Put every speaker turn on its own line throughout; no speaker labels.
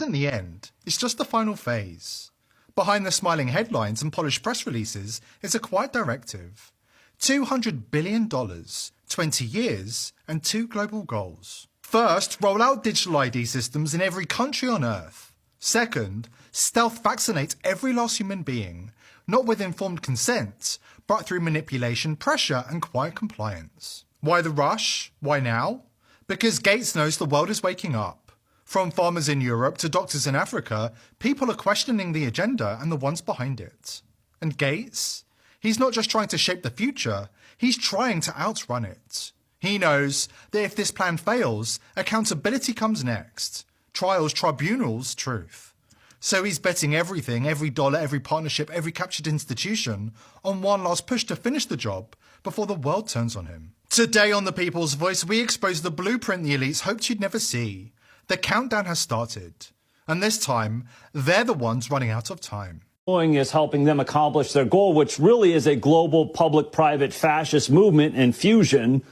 isn't the end, it's just the final phase. Behind the smiling headlines and polished press releases is a quiet directive. $200 billion, 20 years, and 2 global goals. First, roll out digital ID systems in every country on Earth. Second, stealth vaccinate every last human being, not with informed consent, but through manipulation, pressure, and quiet compliance. Why the rush? Why now? Because Gates knows the world is waking up. From farmers in Europe to doctors in Africa, people are questioning the agenda and the ones behind it. And Gates? He's not just trying to shape the future, he's trying to outrun it. He knows that if this plan fails, accountability comes next. Trials, tribunals, truth. So he's betting everything, every dollar, every partnership, every captured institution, on one last push to finish the job before the world turns on him. Today on The People's Voice, we expose the blueprint the elites hoped you'd never see. The countdown has started. And this time, they're the ones running out of time.
Is helping them accomplish their goal, which really is a global public-private fascist movement and fusion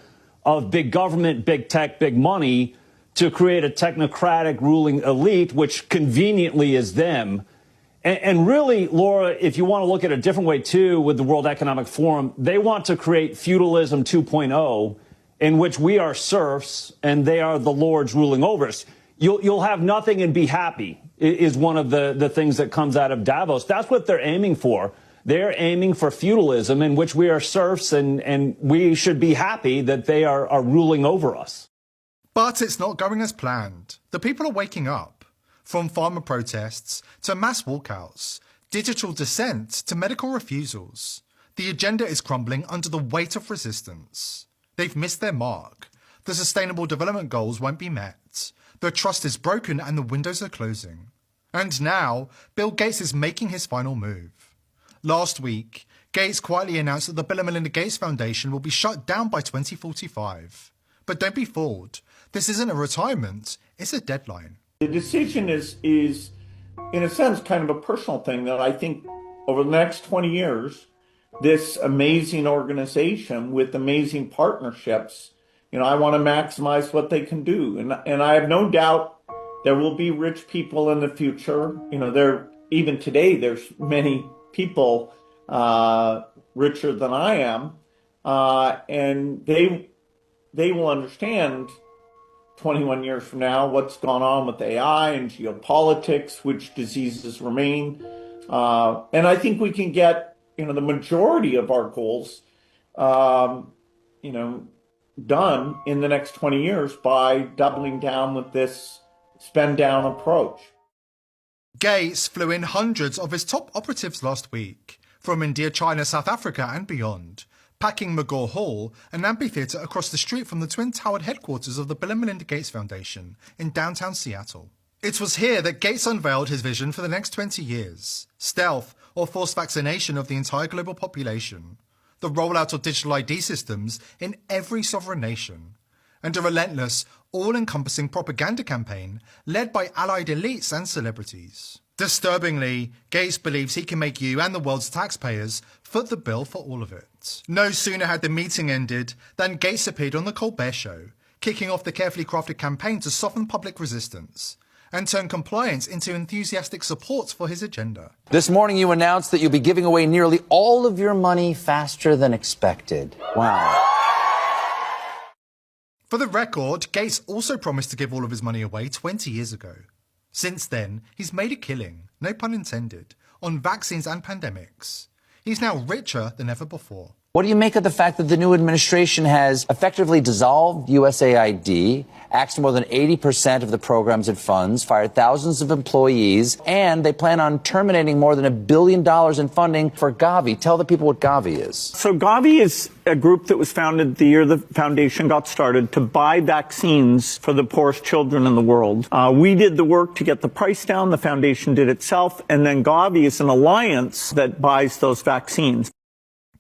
of big government, big tech, big money to create a technocratic ruling elite, which conveniently is them. And really, Laura, if you want to look at a different way, too, with the World Economic Forum, they want to create feudalism 2.0, in which we are serfs and they are the lords ruling over us. You'll have nothing and be happy is one of the things that comes out of Davos. That's what they're aiming for. They're aiming for feudalism in which we are serfs and we should be happy that they are ruling over us.
But it's not going as planned. The people are waking up. From farmer protests to mass walkouts, digital dissent to medical refusals. The agenda is crumbling under the weight of resistance. They've missed their mark. The Sustainable Development Goals won't be met. The trust is broken and the windows are closing. And now, Bill Gates is making his final move. Last week, Gates quietly announced that the Bill and Melinda Gates Foundation will be shut down by 2045. But don't be fooled. This isn't a retirement, it's a deadline.
The decision is, in a sense, kind of a personal thing that I think over the next 20 years, this amazing organization with amazing partnerships, I want to maximize what they can do. And I have no doubt there will be rich people in the future. Even today, there's many people richer than I am. And they will understand 21 years from now what's gone on with AI and geopolitics, which diseases remain. And I think we can get, the majority of our goals, done in the next 20 years by doubling down with this spend down approach.
Gates flew in hundreds of his top operatives last week, from India, China, South Africa and beyond, packing McGraw Hall, an amphitheatre across the street from the twin-towered headquarters of the Bill and Melinda Gates Foundation in downtown Seattle. It was here that Gates unveiled his vision for the next 20 years, stealth or forced vaccination of the entire global population, the rollout of digital ID systems in every sovereign nation, and a relentless, all-encompassing propaganda campaign led by allied elites and celebrities. Disturbingly, Gates believes he can make you and the world's taxpayers foot the bill for all of it. No sooner had the meeting ended than Gates appeared on The Colbert Show, kicking off the carefully crafted campaign to soften public resistance and turn compliance into enthusiastic support for his agenda.
This morning you announced that you'll be giving away nearly all of your money faster than expected. Wow.
For the record, Gates also promised to give all of his money away 20 years ago. Since then, he's made a killing, no pun intended, on vaccines and pandemics. He's now richer than ever before.
What do you make of the fact that the new administration has effectively dissolved USAID, axed more than 80% of the programs it funds, fired thousands of employees, and they plan on terminating more than $1 billion in funding for Gavi? Tell the people what Gavi is.
So Gavi is a group that was founded the year the foundation got started to buy vaccines for the poorest children in the world. We did the work to get the price down. The foundation did itself. And then Gavi is an alliance that buys those vaccines.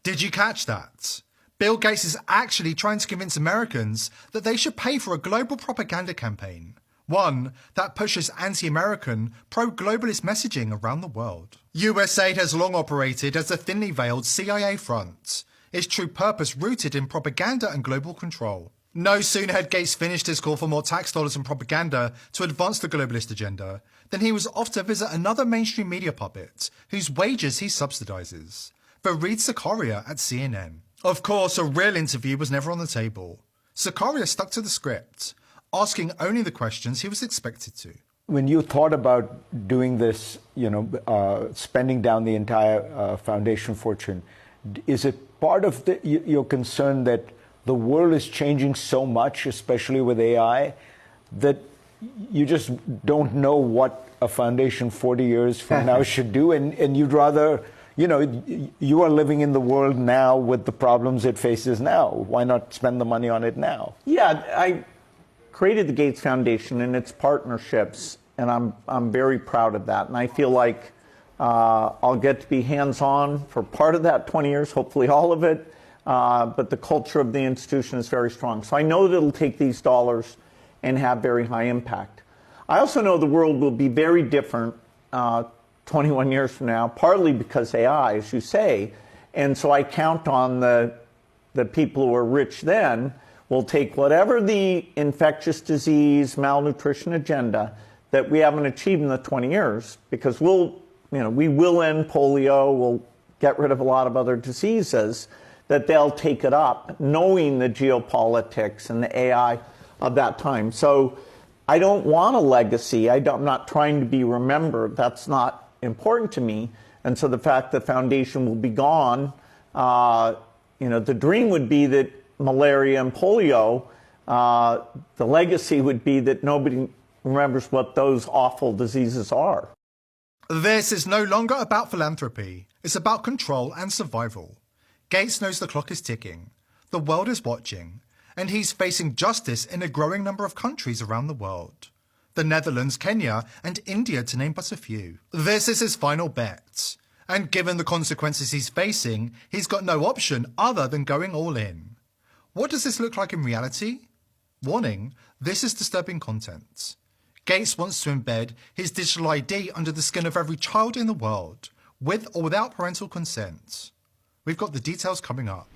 Did you catch that? Bill Gates is actually trying to convince Americans that they should pay for a global propaganda campaign, one that pushes anti-American, pro-globalist messaging around the world. USAID has long operated as a thinly veiled CIA front, its true purpose rooted in propaganda and global control. No sooner had Gates finished his call for more tax dollars and propaganda to advance the globalist agenda Then he was off to visit another mainstream media puppet whose wages he subsidizes, Fareed Zakaria at CNN. Of course, a real interview was never on the table. Zakaria stuck to the script, asking only the questions he was expected to.
When you thought about doing this, spending down the entire foundation fortune, is it part of your concern that the world is changing so much, especially with AI, that you just don't know what a foundation 40 years from now should do, and you'd rather, you are living in the world now with the problems it faces now. Why not spend the money on it now?
Yeah, I created the Gates Foundation and its partnerships, and I'm very proud of that. And I feel like I'll get to be hands-on for part of that 20 years, hopefully all of it, but the culture of the institution is very strong. So I know that it'll take these dollars and have very high impact. I also know the world will be very different 21 years from now, partly because AI, as you say, and so I count on the people who are rich then will take whatever the infectious disease, malnutrition agenda that we haven't achieved in the 20 years, because we will end polio, we'll get rid of a lot of other diseases, that they'll take it up, knowing the geopolitics and the AI of that time. So I don't want a legacy. I'm not trying to be remembered. That's not important to me. And so the fact the foundation will be gone, the dream would be that malaria and polio, the legacy would be that nobody remembers what those awful diseases are.
This is no longer about philanthropy. It's about control and survival. Gates knows the clock is ticking. The world is watching. And he's facing justice in a growing number of countries around the world. The Netherlands, Kenya, and India, to name but a few. This is his final bet. And given the consequences he's facing, he's got no option other than going all in. What does this look like in reality? Warning, this is disturbing content. Gates wants to embed his digital ID under the skin of every child in the world, with or without parental consent. We've got the details coming up.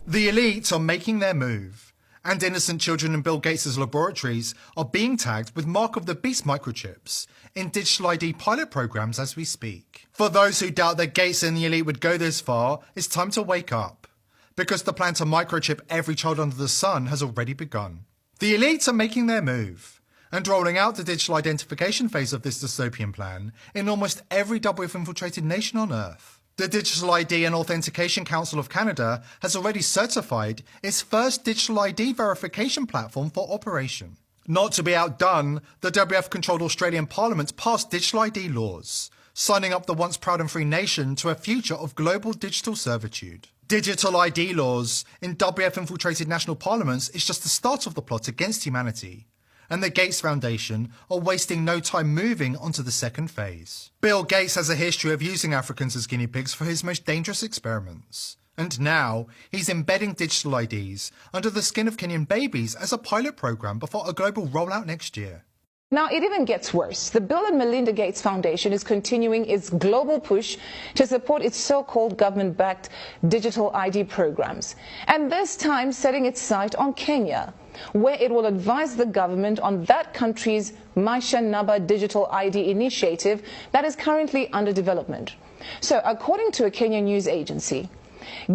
The elite are making their move, and innocent children in Bill Gates' laboratories are being tagged with Mark of the Beast microchips in digital ID pilot programs as we speak. For those who doubt that Gates and the elite would go this far, it's time to wake up, because the plan to microchip every child under the sun has already begun. The elites are making their move, and rolling out the digital identification phase of this dystopian plan in almost every WF-infiltrated nation on Earth. The Digital ID and Authentication Council of Canada has already certified its first digital ID verification platform for operation. Not to be outdone, the WF-controlled Australian Parliament passed digital ID laws, signing up the once proud and free nation to a future of global digital servitude. Digital ID laws in WF-infiltrated national parliaments is just the start of the plot against humanity, and the Gates Foundation are wasting no time moving onto the second phase. Bill Gates has a history of using Africans as guinea pigs for his most dangerous experiments. And now, he's embedding digital IDs under the skin of Kenyan babies as a pilot program before a global rollout next year.
Now, it even gets worse. The Bill and Melinda Gates Foundation is continuing its global push to support its so-called government-backed digital ID programs, and this time setting its sight on Kenya, where it will advise the government on that country's Maisha Namba digital ID initiative that is currently under development. So, according to a Kenyan news agency,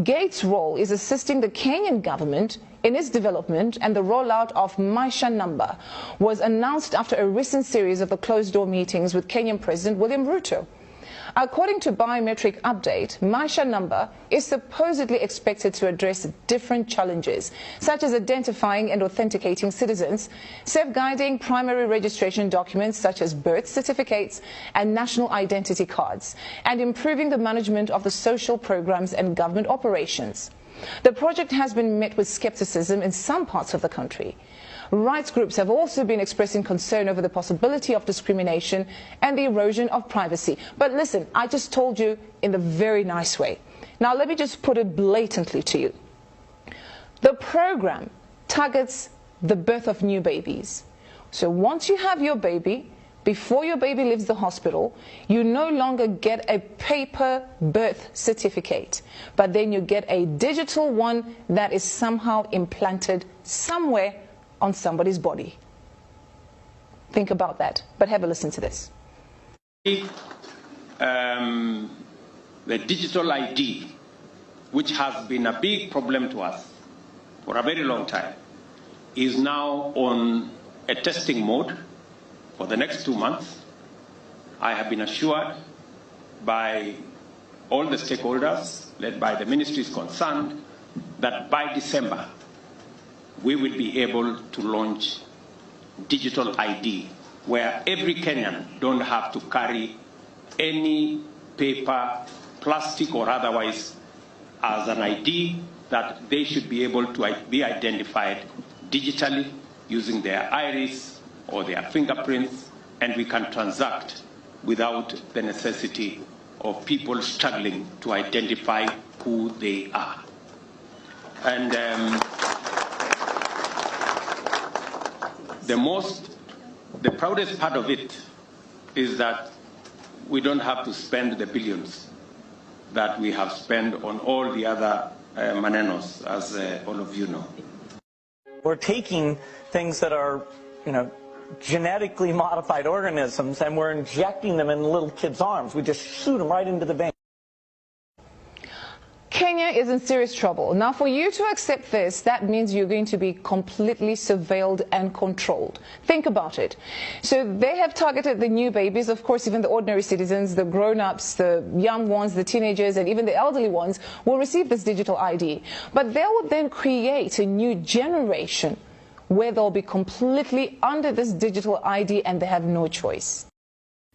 Gates' role is assisting the Kenyan government in its development, and the rollout of Maisha Namba was announced after a recent series of closed-door meetings with Kenyan President William Ruto. According to Biometric Update, Maisha Namba is supposedly expected to address different challenges, such as identifying and authenticating citizens, safeguarding primary registration documents such as birth certificates and national identity cards, and improving the management of the social programs and government operations. The project has been met with skepticism in some parts of the country. Rights groups have also been expressing concern over the possibility of discrimination and the erosion of privacy. But listen, I just told you in a very nice way. Now let me just put it blatantly to you. The program targets the birth of new babies. So once you have your baby, before your baby leaves the hospital, you no longer get a paper birth certificate, but then you get a digital one that is somehow implanted somewhere on somebody's body. think about that. But have a listen to this.
The digital ID, which has been a big problem to us for a very long time, is now on a testing mode for the next 2 months. I have been assured by all the stakeholders, led by the ministries concerned, that by December, we will be able to launch digital ID, where every Kenyan don't have to carry any paper, plastic or otherwise, as an ID, that they should be able to be identified digitally using their iris or their fingerprints, and we can transact without the necessity of people struggling to identify who they are. And the proudest part of it is that we don't have to spend the billions that we have spent on all the other manenos, as all of you know.
We're taking things that are, genetically modified organisms, and we're injecting them in little kids' arms. We just shoot them right into the vein.
Kenya is in serious trouble. Now, for you to accept this, that means you're going to be completely surveilled and controlled. Think about it. So they have targeted the new babies, of course, even the ordinary citizens, the grown-ups, the young ones, the teenagers, and even the elderly ones will receive this digital ID. But they will then create a new generation where they'll be completely under this digital ID and they have no choice.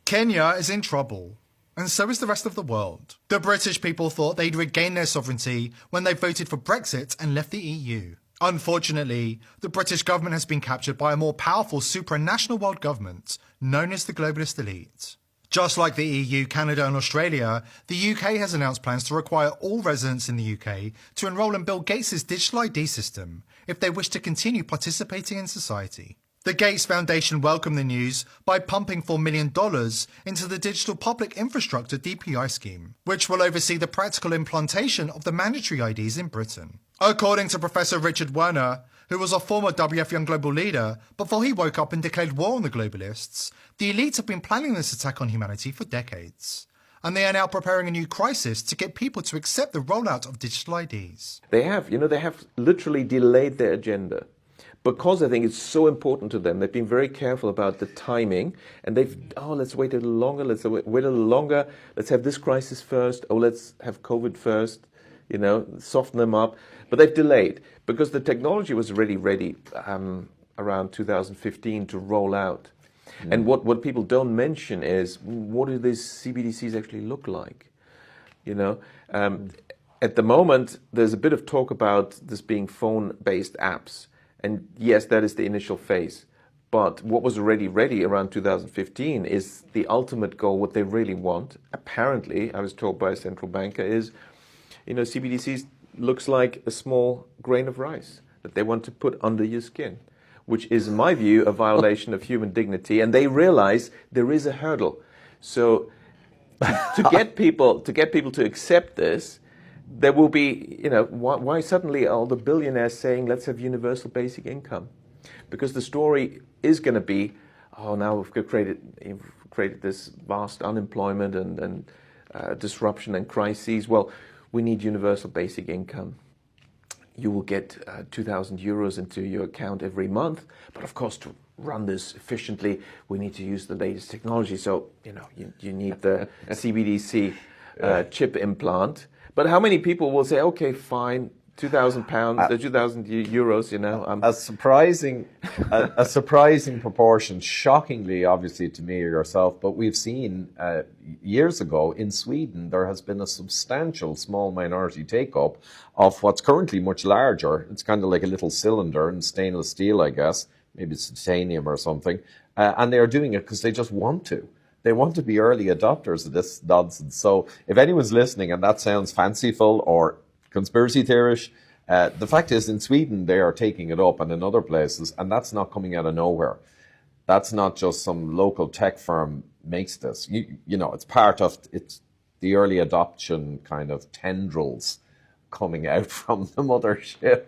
Kenya is in trouble, and so is the rest of the world. The British people thought they'd regain their sovereignty when they voted for Brexit and left the EU. Unfortunately, the British government has been captured by a more powerful supranational world government known as the globalist elite. Just like the EU, Canada and Australia, the UK has announced plans to require all residents in the UK to enrol in Bill Gates' digital ID system if they wish to continue participating in society. The Gates Foundation welcomed the news by pumping $4 million into the Digital Public Infrastructure DPI scheme, which will oversee the practical implantation of the mandatory IDs in Britain. According to Professor Richard Werner, who was a former WF Young Global leader before he woke up and declared war on the globalists, the elite have been planning this attack on humanity for decades. And they are now preparing a new crisis to get people to accept the rollout of digital IDs.
They have literally delayed their agenda. Because I think it's so important to them, they've been very careful about the timing, and let's wait a little longer, let's have this crisis first, let's have COVID first, soften them up. But they've delayed, because the technology was already ready around 2015 to roll out. Mm. And what people don't mention is, what do these CBDCs actually look like? At the moment, there's a bit of talk about this being phone-based apps. And yes, that is the initial phase. But what was already ready around 2015 is the ultimate goal, what they really want. Apparently, I was told by a central banker, is, CBDCs looks like a small grain of rice that they want to put under your skin, which is, in my view, a violation of human dignity. And they realize there is a hurdle. So to get people to accept this, there will be, why suddenly all the billionaires saying, let's have universal basic income? Because the story is going to be, now we've created this vast unemployment and disruption and crises. Well, we need universal basic income. You will get 2,000 euros into your account every month. But of course, to run this efficiently, we need to use the latest technology. So, you need the CBDC chip implant. But how many people will say, okay, fine, £2,000, 2,000 euros,
A surprising proportion, shockingly, obviously, to me or yourself, but we've seen years ago in Sweden, there has been a substantial small minority take-up of what's currently much larger. It's kind of like a little cylinder in stainless steel, I guess. Maybe it's titanium or something. And they're doing it because they just want to. They want to be early adopters of this nonsense. So if anyone's listening and that sounds fanciful or conspiracy theorish, the fact is in Sweden they are taking it up and in other places, and that's not coming out of nowhere. That's not just some local tech firm makes this. It's part of the early adoption kind of tendrils coming out from the mothership.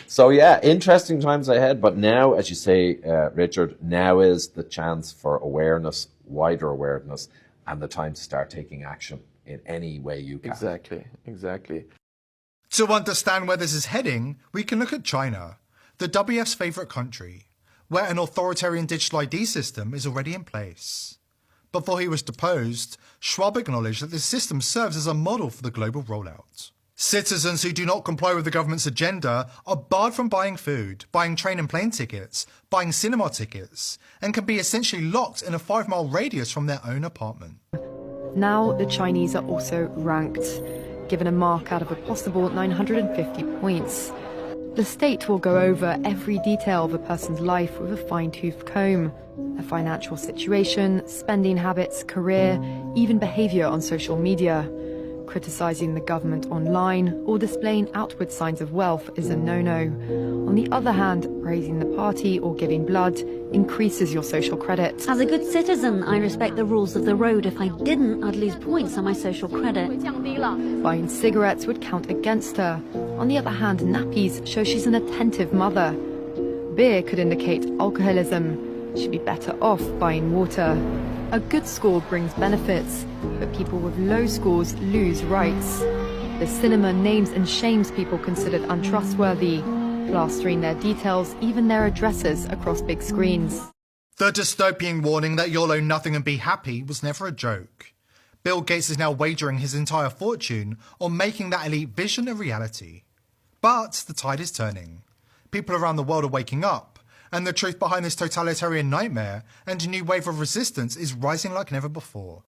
So yeah, interesting times ahead. But now, as you say, Richard, now is the chance for awareness, wider awareness, and the time to start taking action in any way you can.
Exactly.
To understand where this is heading, we can look at China, the WF's favourite country, where an authoritarian digital ID system is already in place. Before he was deposed, Schwab acknowledged that this system serves as a model for the global rollout. Citizens who do not comply with the government's agenda are barred from buying food, buying train and plane tickets, buying cinema tickets, and can be essentially locked in a 5-mile radius from their own apartment.
Now the Chinese are also ranked, given a mark out of a possible 950 points. The state will go over every detail of a person's life with a fine-tooth comb. Their financial situation, spending habits, career, even behaviour on social media. Criticising the government online or displaying outward signs of wealth is a no-no. On the other hand, praising the party or giving blood increases your social credit.
As a good citizen, I respect the rules of the road. If I didn't, I'd lose points on my social credit.
Buying cigarettes would count against her. On the other hand, nappies show she's an attentive mother. Beer could indicate alcoholism. She'd be better off buying water. A good score brings benefits, but people with low scores lose rights. The cinema names and shames people considered untrustworthy, plastering their details, even their addresses, across big screens.
The dystopian warning that you'll own nothing and be happy was never a joke. Bill Gates is now wagering his entire fortune on making that elite vision a reality. But the tide is turning. People around the world are waking up, and the truth behind this totalitarian nightmare and a new wave of resistance is rising like never before.